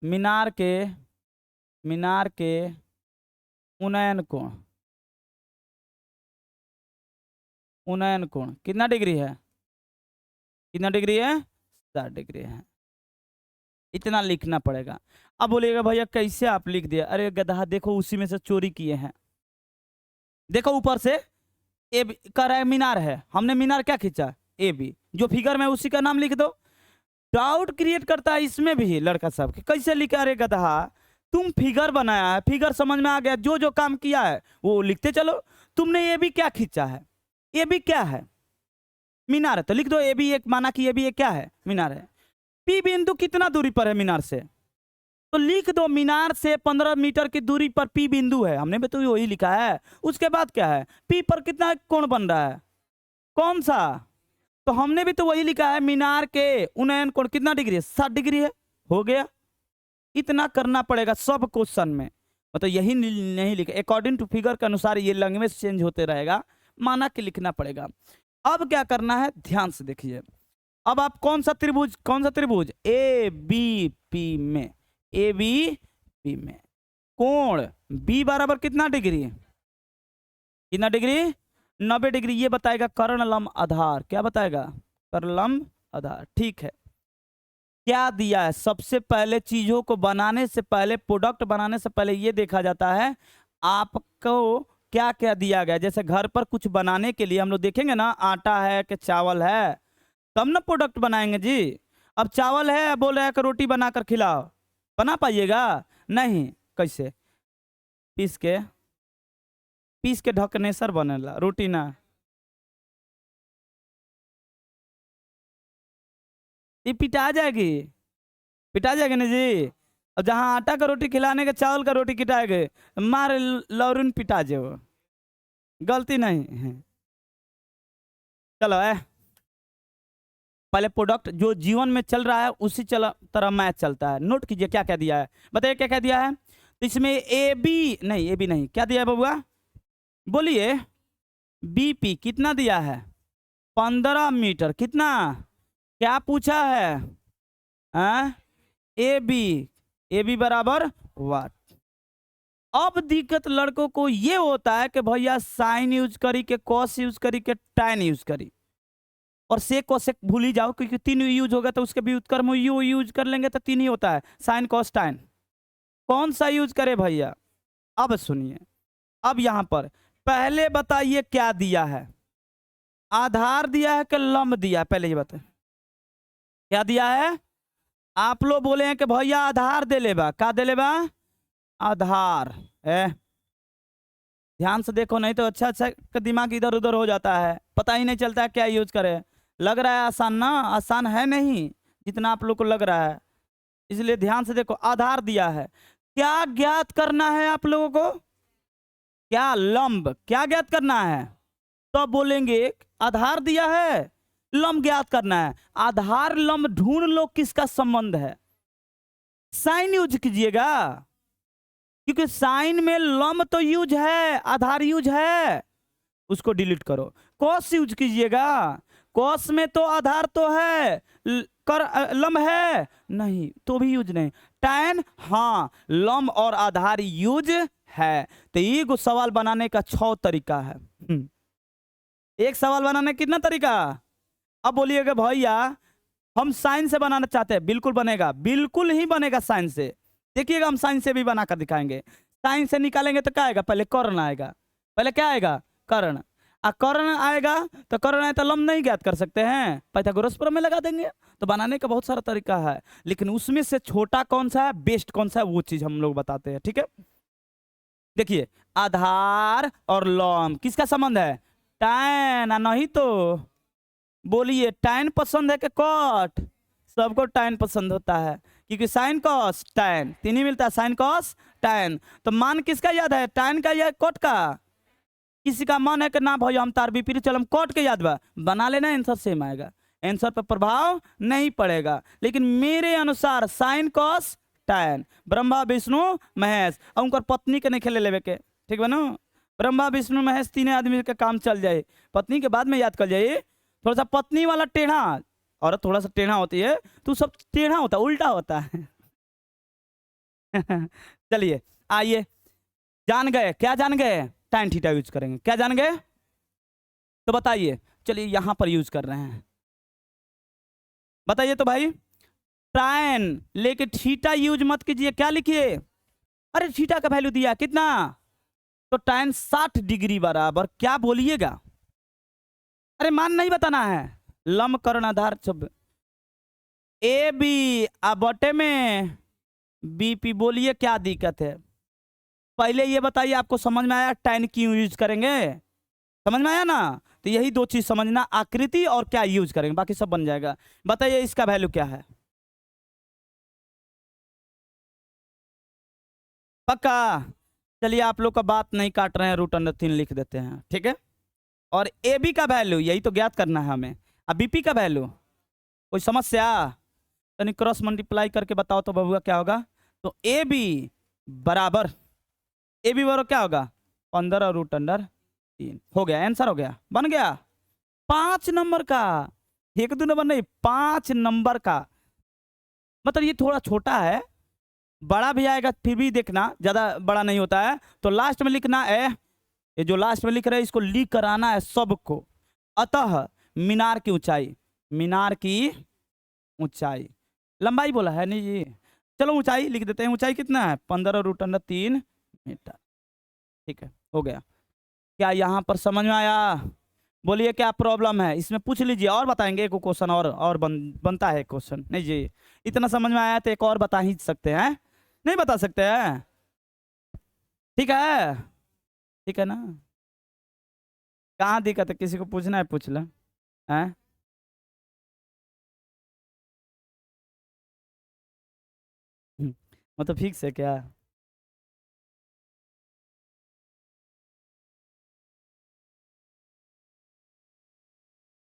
मीनार के उन्नयन कोण कितना डिग्री है? कितना डिग्री है? 60 डिग्री है। इतना लिखना पड़ेगा। अब बोलिएगा भैया कैसे आप लिख दिए? अरे गधा, देखो उसी में से चोरी किए हैं। देखो ऊपर से ए कर रहा है मीनार है, हमने मीनार क्या खींचा? A B. जो फिगर में उसी का नाम लिख दो। डाउट क्रिएट करता है इसमें भी लड़का सब कि कैसे लिखा? अरे गधा, तुम फिगर बनाया है, फिगर समझ में आ गया, जो जो काम किया है वो लिखते चलो। तुमने ए बी क्या खींचा है? ए बी क्या है? मीनार है, तो लिख दो ए बी एक, माना कि ए बी एक क्या है? मीनार है। पी बिंदु कितना दूरी पर है मीनार से? तो लिख दो मीनार से 15 मीटर की दूरी पर पी बिंदु है। हमने भी तो वही लिखा है। उसके बाद क्या है? पी पर कितना कोण बन रहा है? कौन सा? तो हमने भी तो वही लिखा है, मीनार के उन्नयन कोण कितना डिग्री है? 60 डिग्री है। हो गया। इतना करना पड़ेगा सब क्वेश्चन में, मतलब यही नहीं लिखा। अकॉर्डिंग टू फिगर के अनुसार ये लैंग्वेज चेंज होते रहेगा, माना कि लिखना पड़ेगा। अब क्या करना है, ध्यान से देखिए। अब आप कौन सा त्रिभुज? ए बी पी में, ए बी पी में कोण बी बराबर कितना डिग्री? कितना डिग्री? 90 डिग्री। ये बताएगा कर्ण लंब आधार। क्या बताएगा? कर्ण लंब आधार। ठीक है। क्या दिया है? सबसे पहले चीजों को बनाने से पहले, प्रोडक्ट बनाने से पहले ये देखा जाता है आपको क्या क्या दिया गया। जैसे घर पर कुछ बनाने के लिए हम लोग देखेंगे ना, आटा है कि चावल है, तब ना प्रोडक्ट बनाएंगे जी। अब चावल है, बोल रहे हैं कि रोटी बनाकर खिलाओ, बना पाइएगा? नहीं। कैसे? पीस के ढकने सर बनेला रोटी ना। ये पिटा जाएगी ना जी। अब जहाँ आटा का रोटी खिलाने के चावल का रोटी खिलाएंगे, मार लौरुन पिटा जे, वो गलती नहीं है। चलो पहले प्रोडक्ट जो जीवन में चल रहा है उसी तरह मैथ चलता है। नोट कीजिए क्या क्या दिया है, बताइए क्या क्या दिया है। तो इसमें ए बी नहीं, क्या दिया है बबुआ? बोलिए। बीपी कितना दिया है 15 मीटर, कितना क्या पूछा है ए बी बराबर वाट। अब दिक्कत लड़कों को ये होता है कि भैया साइन यूज करी के कॉस यूज करी के टैन यूज करी, और सेक कोसेक भूल ही जाओ क्योंकि तीन यूज होगा तो उसके भी उत्क्रम यू यूज कर लेंगे तो तीन ही होता है, साइन कॉस टैन। कौन सा यूज करे भैया? अब सुनिए, अब यहां पर पहले बताइए क्या दिया है, आधार दिया है कि लंब दिया है? पहले ये बताए क्या दिया है। आप लोग बोले हैं कि भैया आधार दे लेबा, क्या दे लेबा? आधार। ध्यान से देखो नहीं तो अच्छा का दिमाग इधर उधर हो जाता है, पता ही नहीं चलता है क्या यूज करे। लग रहा है आसान ना, आसान है नहीं जितना आप लोग को लग रहा है, इसलिए ध्यान से देखो। आधार दिया है, क्या ज्ञात करना है आप लोगों को? क्या लंब क्या ज्ञात करना है? तो आप बोलेंगे आधार दिया है लंब ज्ञात करना है। आधार लंब ढूंढ लो किसका संबंध है, साइन यूज कीजिएगा क्योंकि साइन में लंब तो यूज है, आधार यूज है, उसको डिलीट करो। कॉस यूज कीजिएगा, कॉस में तो आधार तो है, लंब है नहीं तो भी यूज नहीं। टैन हाँ, लंब और आधार यूज है। तो ये सवाल बनाने का 6 तरीका है। एक सवाल बनाने कितना तरीका? अब बोलिएगा भैया हम साइन से बनाना चाहते हैं, बिल्कुल बनेगा, बिल्कुल ही बनेगा साइन से। देखिएगा हम साइन से भी बनाकर दिखाएंगे। साइन से निकालेंगे तो क्या आएगा? पहले कर्ण आएगा, पहले क्या आएगा? कर्ण। कर्ण आएगा तो कर्ण आए तो लंब नहीं ज्ञात कर सकते हैं, पाइथागोरस प्रमेय लगा देंगे। तो बनाने का बहुत सारा तरीका है, लेकिन उसमें से छोटा कौन सा है, बेस्ट कौन सा है, वो चीज हम लोग बताते हैं। ठीक है, देखिए आधार और लंब किसका संबंध है? टैन। नहीं तो बोलिए टैन पसंद है कि कॉट? सबको टैन पसंद होता है क्योंकि साइन कॉस टैन तीन ही मिलता है, साइन कॉस टैन। तो मान किसका याद है, टैन का या कॉट का? किसी का मन है कि ना भैया हम तार विपरीत चल हम कॉट के याद बना लेना, आंसर सेम आएगा, आंसर पर प्रभाव नहीं पड़ेगा। लेकिन मेरे अनुसार sine cos tan, Brahma Vishnu Mahesh, और उनकर पत्नी के नहीं खेले लेवे के, ठीक बनो? ब्रह्मा विष्णु महेश तीन आदमी का काम चल जाए, पत्नी के बाद में याद कर जाइए। थोड़ा सा पत्नी वाला टेढ़ा, औरत थोड़ा सा टेढ़ा होती है तो सब टेढ़ा होता है, उल्टा होता है। चलिए आइए, जान गए क्या? जान गए टैन थीटा यूज करेंगे, क्या जान गए? तो बताइए, चलिए यहां पर यूज कर रहे हैं, बताइए तो भाई। टैन लेके थीटा यूज मत कीजिए, क्या लिखिए? अरे थीटा का वैल्यू दिया कितना? तो टैन 60 डिग्री बराबर क्या बोलिएगा? अरे मान नहीं बताना है, लंब कर्ण आधार सब ए बी बटे में बीपी। बोलिए क्या दिक्कत है? पहले ये बताइए आपको समझ में आया टैन क्यों यूज करेंगे? समझ में आया ना? तो यही दो चीज समझना, आकृति और क्या यूज करेंगे, बाकी सब बन जाएगा। बताइए इसका वैल्यू क्या है? पक्का? चलिए आप लोग का बात नहीं काट रहे हैं, √3 लिख देते हैं, ठीक है। और ए बी का वैल्यू यही तो ज्ञात करना है हमें। अब बीपी का वैल्यू कोई समस्या? यानी क्रॉस मल्टीप्लाई करके बताओ तो बबुआ क्या होगा? तो ए बी बराबर क्या होगा? 15√3 हो गया, आंसर हो गया, बन गया 5 नंबर का। 1-2 नंबर नहीं, 5 नंबर का। मतलब ये थोड़ा छोटा है, बड़ा भी आएगा फिर भी देखना ज्यादा बड़ा नहीं होता है। तो लास्ट में लिखना है, ये जो लास्ट में लिख रहे हैं इसको लिख कराना है सबको। अतः मीनार की ऊंचाई, मीनार की ऊंचाई, लंबाई बोला है नहीं जी, चलो ऊंचाई लिख देते हैं। ऊंचाई कितना है? 15√3 मीटर। ठीक है, हो गया। क्या यहाँ पर समझ में आया? बोलिए क्या प्रॉब्लम है इसमें, पूछ लीजिए, और बताएंगे एक क्वेश्चन और बनता है क्वेश्चन। नहीं जी, इतना समझ में आया तो एक और बता ही सकते हैं, नहीं बता सकते हैं? ठीक है, ठीक है ना? कहाँ दिक्कत है? किसी को पूछना है पूछ ले, हैं? मतलब फिक्स है क्या?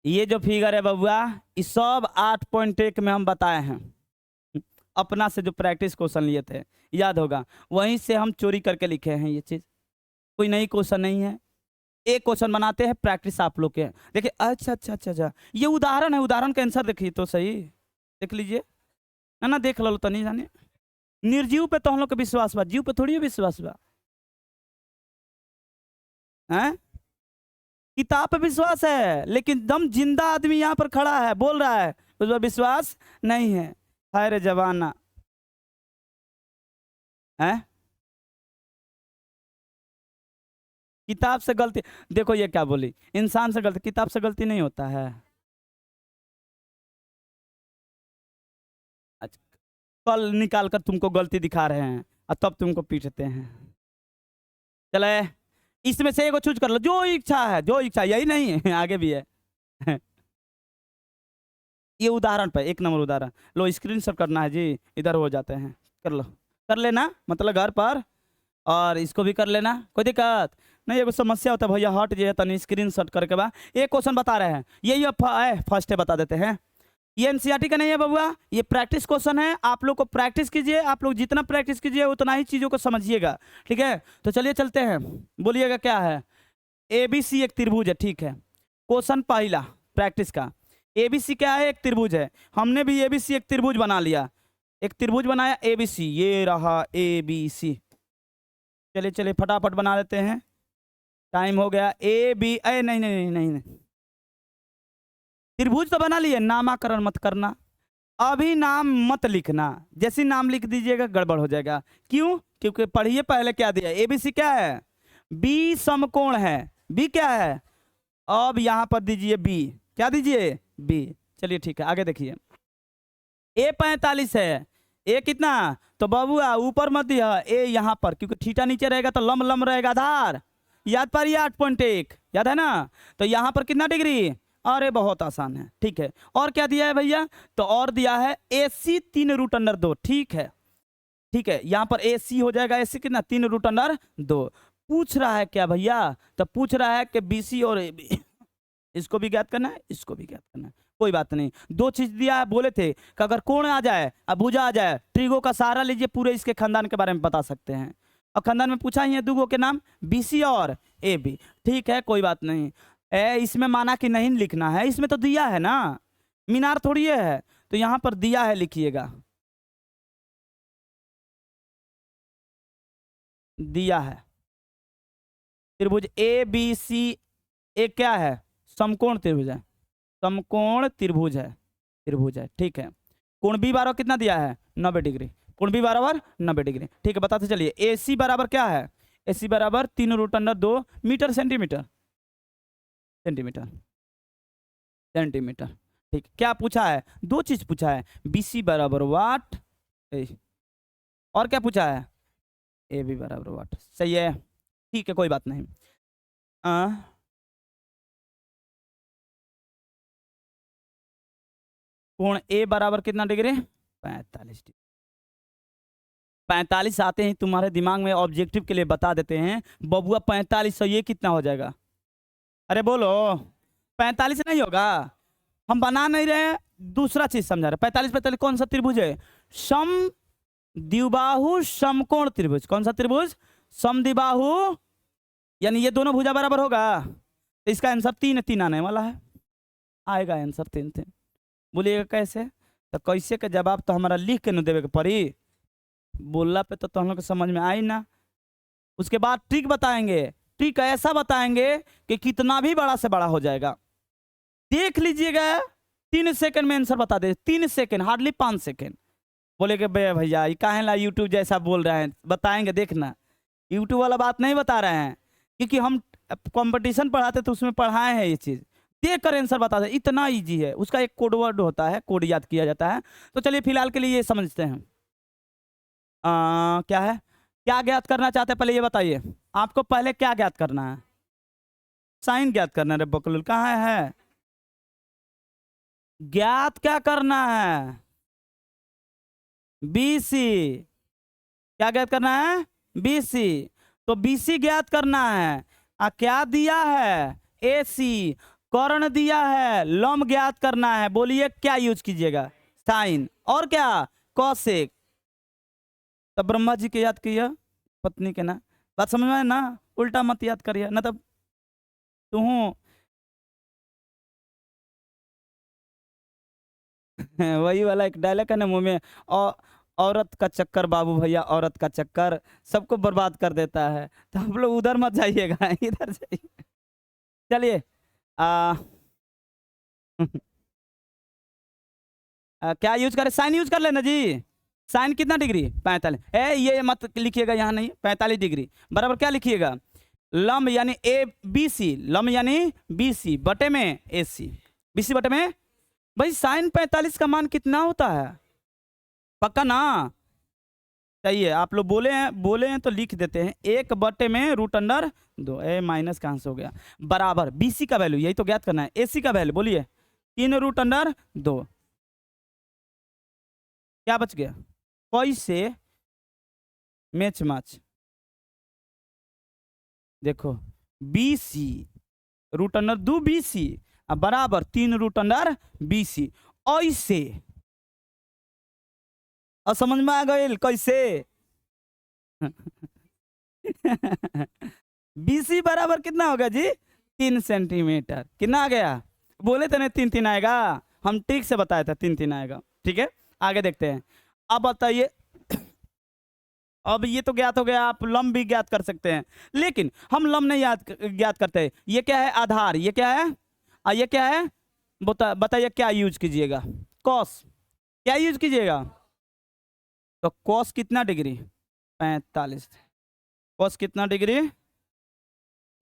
ये जो फिगर है बबुआ, इस सब 8.1 में हम बताए हैं, अपना से जो प्रैक्टिस क्वेश्चन लिए थे याद होगा, वहीं से हम चोरी करके लिखे हैं ये चीज, कोई नई क्वेश्चन नहीं है। एक क्वेश्चन बनाते हैं, प्रैक्टिस आप लोग के। देखिए, अच्छा अच्छा अच्छा अच्छा, ये उदाहरण है, उदाहरण का आंसर देखिए तो सही, देख लीजिए ना ना, देख लो तो नहीं जाने। निर्जीव पे तो हम लोग का विश्वास बा, जीव पे थोड़ी विश्वास बा हैं। किताब पे विश्वास है, लेकिन दम जिंदा आदमी यहाँ पर खड़ा है, बोल रहा है, उस पर विश्वास नहीं है। हाय रे जवाना है। किताब से गलती, देखो ये क्या बोली, इंसान से गलती, किताब से गलती नहीं होता है। अच्छा, कल निकाल कर तुमको गलती दिखा रहे हैं और तब तुमको पीटते हैं। चले, इसमें से एक चूज कर लो, जो इच्छा है, जो इच्छा, यही नहीं है आगे भी है ये उदाहरण पे एक नंबर उदाहरण लो, स्क्रीनशॉट करना है जी, इधर हो जाते हैं, कर लो, कर लेना, मतलब घर पर, और इसको भी कर लेना, कोई दिक्कत नहीं। एगो समस्या होता है भैया, हट जे तनी स्क्रीनशॉट करके बा, एक क्वेश्चन बता रहे हैं, ये फर्स्ट है, बता देते हैं। ये एनसीईआरटी का नहीं है बबुआ, ये प्रैक्टिस क्वेश्चन है, आप लोग को प्रैक्टिस कीजिए, आप लोग जितना प्रैक्टिस कीजिए उतना ही चीज़ों को समझिएगा, ठीक है। तो चलिए चलते हैं, बोलिएगा क्या है। एबीसी एक त्रिभुज है, ठीक है। क्वेश्चन पहला प्रैक्टिस का, एबीसी क्या है, एक त्रिभुज है। हमने भी एबीसी एक त्रिभुज बना लिया, एक त्रिभुज बनाया एबीसी, ये रहा एबीसी। चलिए चलिए फटाफट बना लेते हैं, टाइम हो गया। ए बी, ए नहीं नहीं नहीं नहीं, त्रिभुज तो बना लिए, नामाकरण मत करना, अभी नाम मत लिखना, जैसे नाम लिख दीजिएगा गड़बड़ हो जाएगा। क्यों? क्योंकि पढ़िए पहले क्या दिया, एबीसी क्या है, बी समकोण है, बी क्या है, अब यहां पर दीजिए बी, क्या दीजिए, बी। चलिए ठीक है, आगे देखिए, ए 45 है, ए कितना, तो बाबूआ ऊपर मत दिया, ए यहां पर, क्योंकि थीटा नीचे रहेगा तो लम लम रहेगा आधार, याद पारिए 8.1, याद है ना। तो यहां पर कितना डिग्री, अरे बहुत आसान है, ठीक है। और क्या दिया है भैया, तो और दिया है AC 3√2, ठीक है, ठीक है, यहाँ पर AC हो जाएगा, AC कितना, 3√2। पूछ रहा है क्या भैया, तो पूछ रहा है कि BC और AB इसको भी ज्ञात करना है, इसको भी ज्ञात करना है, कोई बात नहीं। दो चीज दिया है, बोले थे कि अगर कोण आ जाए, अब भुजा आ जाए, ट्रिगो का सहारा लीजिए, पूरे इसके खानदान के बारे में बता सकते हैं। और खानदान में पूछा ही है दुगो के नाम, BC और AB, ठीक है, कोई बात नहीं। इसमें माना कि नहीं लिखना है, इसमें तो दिया है ना, मीनार थोड़ी है, तो यहाँ पर दिया है, लिखिएगा, दिया है त्रिभुज ABC, एक क्या है, समकोण त्रिभुज है, समकोण त्रिभुज है, त्रिभुज है, ठीक है। कोण बी बराबर कितना दिया है, 90 डिग्री, कोण बी बराबर 90 डिग्री, ठीक है। बताते चलिए, AC बराबर क्या है, AC बराबर 3√2 मीटर सेंटीमीटर, सेंटीमीटर, सेंटीमीटर, ठीक। क्या पूछा है, दो चीज पूछा है, BC बराबर वाट, और क्या पूछा है, AB बराबर वाट, सही है, ठीक है, कोई बात नहीं। कोण A बराबर कितना डिग्री, 45 डिग्री, 45 आते हैं तुम्हारे दिमाग में, ऑब्जेक्टिव के लिए बता देते हैं बबुआ, 45 ये कितना हो जाएगा, अरे बोलो, 45 नहीं होगा, हम बना नहीं रहे, दूसरा चीज समझा रहे। 45 45 कौन सा त्रिभुज है, सम द्विबाहु समकोण त्रिभुज, कौन सा त्रिभुज, समद्विबाहु, यानी ये दोनों भुजा बराबर होगा, तो इसका आंसर 3 3 आने वाला है, आएगा आंसर 3 3। बोलिएगा कैसे, तो कैसे का जवाब तो हमारा लिख के न देवे के पड़ी, बोलला पे तो हम लोग को समझ में आई ना। उसके बाद ट्रिक बताएंगे, ट्रिक ऐसा बताएंगे कि कितना भी बड़ा से बड़ा हो जाएगा, देख लीजिएगा, 3 सेकंड में आंसर बता दे, 3 सेकंड, हार्डली 5 सेकंड। बोलेगे भैया ये काहे ला यूट्यूब जैसा बोल रहे हैं, बताएंगे देखना, यूट्यूब वाला बात नहीं बता रहे हैं, क्योंकि हम कंपटीशन पढ़ाते तो उसमें पढ़ाए हैं ये चीज, देख कर आंसर बता दे, इतना इजी है, उसका एक कोड वर्ड होता है, कोड याद किया जाता है। तो चलिए फिलहाल के लिए ये समझते हैं, क्या है, क्या ज्ञात करना चाहते हैं, पहले ये बताइए, आपको पहले क्या ज्ञात करना है, साइन ज्ञात करना है, बकलुल कहाँ है, ज्ञात क्या करना है, BC, क्या ज्ञात करना है, BC, तो BC ज्ञात करना है, क्या दिया है, AC, कर्ण दिया है, लंब ज्ञात करना है, बोलिए क्या यूज कीजिएगा, साइन, और क्या, कौशिक। तब ब्रह्मा जी के याद किया, पत्नी के ना, बात समझ में आए ना, उल्टा मत याद करिए ना, तब तू वही वाला एक डायलॉग है ना मुंह में, और औरत का चक्कर बाबू भैया, औरत का चक्कर सबको बर्बाद कर देता है। तो आप लोग उधर मत जाइएगा, इधर जाइए। चलिए आ, क्या यूज करें, साइन यूज कर लेना जी। साइन कितना डिग्री, 45। ये मत लिखिएगा, यहाँ नहीं, 45 डिग्री बराबर क्या लिखिएगा, लंब यानी ए बी सी, लंब यानी बी सी बटे में ए सी, बी सी बटे में। भाई साइन 45 का मान कितना होता है, पक्का ना? चाहिए आप लोग बोले हैं तो लिख देते हैं, 1 में रूट अंडर 2, ए माइनस कहाँ से हो गया, बराबर बीसी का वैल्यू, यही तो ज्ञात करना है, एसी का वैल्यू बोलिए 3 रूट अंडर 2, क्या बच गया, कैसे मैच मैच, देखो बीसी रूट अंडर 2 बीसी बराबर 3 रूट अंडर बीसी, ऐसे और समझ में आ गई कैसे? बीसी बराबर कितना होगा जी, 3 सेंटीमीटर, कितना आ गया, बोले तो नहीं 3 आएगा, हम ठीक से बताया था 3 आएगा। ठीक है, आगे देखते हैं। अब बताइए, अब ये तो ज्ञात हो गया, आप लंब भी ज्ञात कर सकते हैं, लेकिन हम लंब नहीं ज्ञात करते। ये क्या है, आधार, ये क्या है, ये क्या है, बताइए क्या यूज कीजिएगा, कॉस, क्या यूज कीजिएगा, तो कॉस कितना डिग्री, 45, कॉस कितना डिग्री,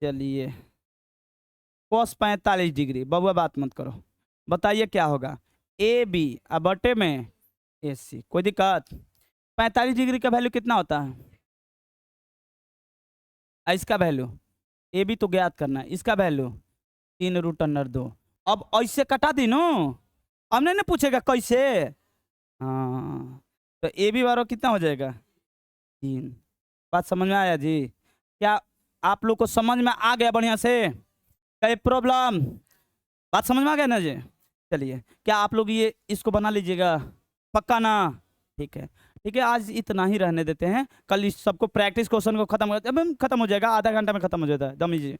चलिए कॉस 45 डिग्री, बबुआ बात मत करो, बताइए क्या होगा, ए बी बटे में ए सी, कोई दिक्कत? 45 डिग्री का वैल्यू कितना होता है, इसका वैल्यू, ए बी तो ज्ञात करना है, इसका वैल्यू 3 रूट अंडर 2। अब ऐसे कटा दी नो, अब नहीं ना पूछेगा कैसे, हाँ तो ए बी बराबर कितना हो जाएगा, 3। बात समझ में आया जी? क्या आप लोग को समझ में आ गया बढ़िया से, कोई प्रॉब्लम, बात समझ में आ गया ना जी? चलिए क्या आप लोग ये इसको बना लीजिएगा, पक्का ना? ठीक है, ठीक है, आज इतना ही रहने देते हैं, कल इस सबको प्रैक्टिस क्वेश्चन को खत्म हो जाएगा, आधा घंटा में खत्म हो जाता है दमी जी।